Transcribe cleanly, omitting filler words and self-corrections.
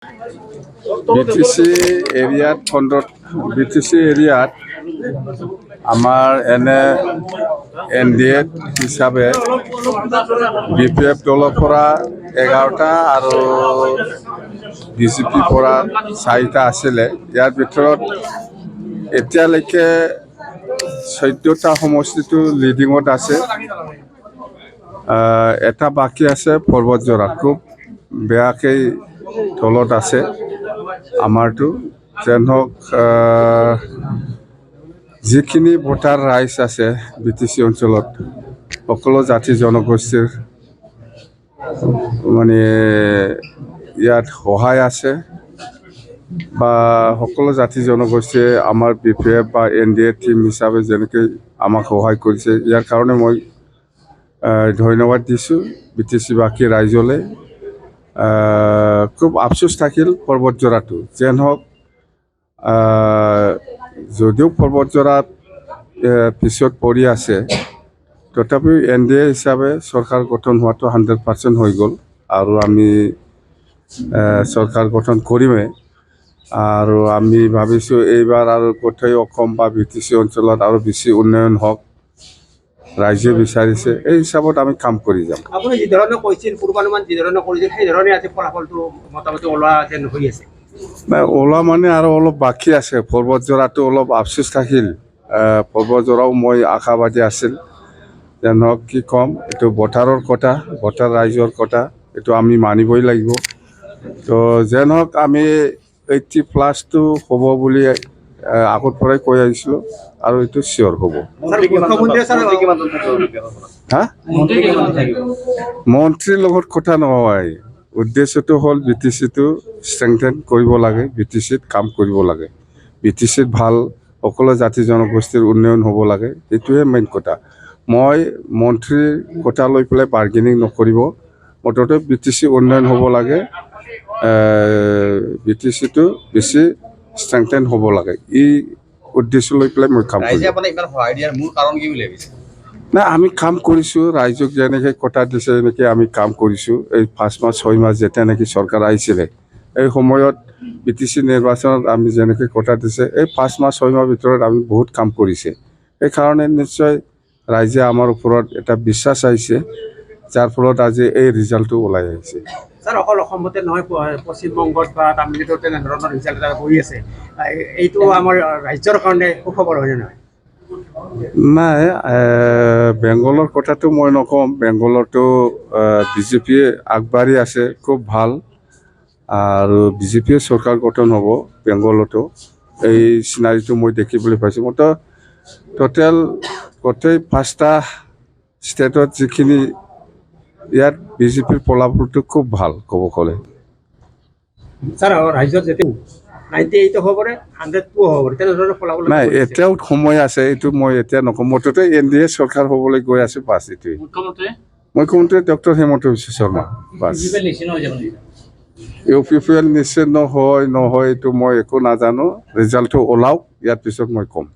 BTC এৰিয়াত খণ্ডত BTC এৰিয়াত আমাৰ এনে NDA হিচাপে BPF দলৰ পৰা 11টা আৰু BJP পৰা 4টা আছিলে। ইয়াৰ ভিতৰত এতিয়ালৈকে 14টা সমষ্টিটো লিডিঙত আছে। এটা বাকী আছে পৰ্বতজৰা, খুব বেয়াকৈ তলত আছে আমাৰটো। যেন হওক যিখিনি ভোটাৰ ৰাইজ আছে বিটিসি অঞ্চলত সকলো জাতি জনগোষ্ঠীৰ মানে ইয়াত সহায় আছে বা সকলো জাতি জনগোষ্ঠীয়ে আমাৰ BPF বা NDA টিম হিচাপে যেনেকৈ আমাক সহায় কৰিছে, ইয়াৰ কাৰণে মই ধন্যবাদ দিছোঁ বিটিসিবাসী ৰাইজলৈ। খুব আফচোচ থাকিল পৰ্বতজৰাটো। যেন হওক যদিও পৰ্বতজৰা পিছত পৰি আছে, তথাপিও NDA হিচাপে চৰকাৰ গঠন হোৱাটো 100% হৈ গ'ল আৰু আমি চৰকাৰ গঠন কৰিমেই। আৰু আমি ভাবিছোঁ এইবাৰ আৰু গোটেই অসম বা বিটিসি অঞ্চলত আৰু বেছি উন্নয়ন হওক, ৰাইজে বিচাৰিছে, এই হিচাপত আমি কাম কৰি যাম। আপুনি যি ধৰণে কৈছিল, পূৰ্বানুমান যি ধৰণে কৰিছিল, সেই ধৰণে আজি ফলাফলটো মোটামুটি ওলোৱা যেন হৈ আছে। নাই, ওলোৱা মানে আৰু অলপ বাকী আছে। পৰ্বতজৰাটো অলপ আফচোচ থাকিল। পৰ্বতজৰাও মই আশাবাদী আছিল। যেন হওক কি ক'ম, এইটো ভোটাৰৰ কথা, ভোটাৰ ৰাইজৰ কথা, এইটো আমি মানিবই লাগিব। তো যেন হওক আমি 80+টো হ'ব বুলি আগৰ পৰাই কৈ আহিছিলোঁ আৰু এইটো চিয়'ৰ হ'ব। মন্ত্ৰীৰ লগত কথা নহয়, উদ্দেশ্যটো হ'ল বিটিসিটো ষ্ট্ৰেংথেন কৰিব লাগে, বিটিসিত কাম কৰিব লাগে, বিটিসিত ভাল সকলো জাতি জনগোষ্ঠীৰ উন্নয়ন হ'ব লাগে, এইটোৱে মেইন কথা। মই মন্ত্ৰীৰ কথা লৈ পেলাই বাৰ্গেনিং নকৰিব, মুঠতে বিটিসি উন্নয়ন হ'ব লাগে, বিটিসিটো বেছি ষ্ট্ৰেংথেন হ'ব লাগে, এই উদ্দেশ্য লৈ পেলাই মই কাম কৰিম। নাই, আমি কাম কৰিছোঁ, ৰাইজক যেনেকৈ কথা দিছে এনেকৈ আমি কাম কৰিছোঁ। এই 5 মাহ 6 মাহ যেতিয়া নেকি চৰকাৰ আহিছিলে, এই সময়ত বিটিসি নিৰ্বাচনত আমি যেনেকৈ কথা দিছে, এই 5 মাহ 6 মাহ ভিতৰত আমি বহুত কাম কৰিছে। সেইকাৰণে নিশ্চয় ৰাইজে আমাৰ ওপৰত এটা বিশ্বাস আহিছে, যাৰ ফলত আজি এই ৰিজাল্টটো ওলাই আহিছে। ছাৰ, অকল অসমতে নহয়, পশ্চিমবংগত বা তামিলনাডুত তেনেধৰণৰ ৰিজাল্ট এটা হৈ আছে, এইটো আমাৰ ৰাজ্যৰ কাৰণে সুখবৰ হয়নে নহয়? নাই, বেংগলৰ কথাটো মই নক'ম। বেংগলতো BJPয়ে আগবাঢ়ি আছে, খুব ভাল, আৰু BJPয়ে চৰকাৰ গঠন হ'ব বেংগলতো। এই চিনাৰীটো মই দেখিবলৈ পাইছোঁ। মই টোটেল গোটেই 5টা ষ্টেটত যিখিনি, ইয়াত BJPৰ ফলাফলটো খুব ভাল ক'ব গ'লে। ছাৰ, ৰাজ্যত যেতিয়া 98 হ'ব পাৰে, 102 হ'ব পাৰে, তেনেধৰণৰ ফলাফল নাই, এতিয়াও সময় আছে, এইটো মই এতিয়া নক'ম। মুঠতে NDA চৰকাৰ হ'বলৈ গৈ আছে, বাছ এইটোৱে। মুখ্যমন্ত্ৰী doctor Himanta Biswa Sarma, bus. UPPL নিশ্চিত হয় নহয়, এইটো মই একো নাজানো। ৰিজাল্টটো ওলাওক, ইয়াৰ পিছত মই ক'ম।